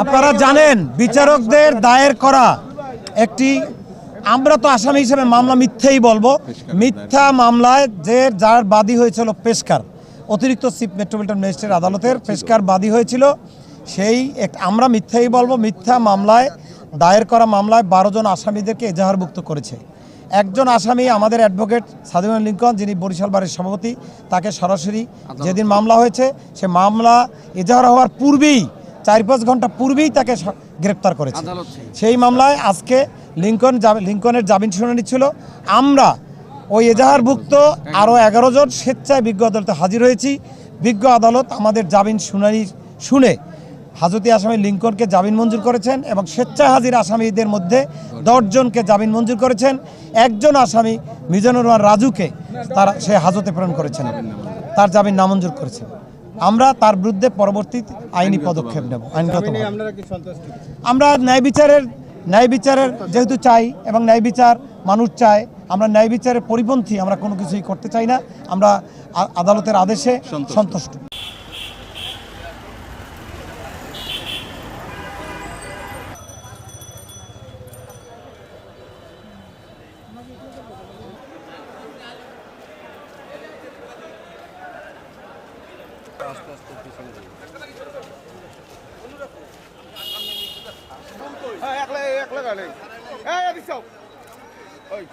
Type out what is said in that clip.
আপনারা জানেন বিচারকদের দায়ের করা একটি, আমরা তো আসামি হিসেবে মামলা মিথ্যাই বলবো, মিথ্যা মামলায় যার বাদী হয়েছিল পেশকার, অতিরিক্ত চিফ মেট্রোপলিটন ম্যাজিস্ট্রেট আদালতের পেশকার বাদী হয়েছিল, সেই আমরা মিথ্যাই বলবো। মিথ্যা মামলায় দায়ের করা মামলায় 12 জন আসামিদেরকে এজাহারভুক্ত করেছে। একজন আসামি আমাদের অ্যাডভোকেট সাদিউল লিঙ্কন, যিনি বরিশাল বারের সভাপতি, তাকে সরাসরি যেদিন মামলা হয়েছে সে মামলা এজাহার হওয়ার পূর্বেই 4-5 ঘন্টা পূর্বেই তাকে গ্রেপ্তার করেছে। সেই মামলায় আজকে লিঙ্কনের জামিন শুনানি ছিল। আমরা ওই এজাহারভুক্ত আরও 11 জন স্বেচ্ছায় বিজ্ঞ আদালতে হাজির হয়েছি। বিজ্ঞ আদালত আমাদের জামিন শুনানি শুনে হাজতি আসামি লিঙ্কনকে জামিন মঞ্জুর করেছেন এবং স্বেচ্ছায় হাজির আসামিদের মধ্যে 10 জনকে জামিন মঞ্জুর করেছেন। একজন আসামি মিজানুর রহমান রাজুকে সে হাজতে প্রেরণ করেছেন, তার জামিন নামঞ্জুর করেছেন। আমরা তার বিরুদ্ধে পরবর্তী আইনি পদক্ষেপ নেব। আমরা ন্যায় বিচারের যেহেতু চাই এবং ন্যায় বিচার মানুষ চায়, আমরা ন্যায় বিচারের পরিপন্থী আমরা কোনো কিছুই করতে চাই না। আমরা আদালতের আদেশে সন্তুষ্ট। একলা গানে এই দিছাও ওই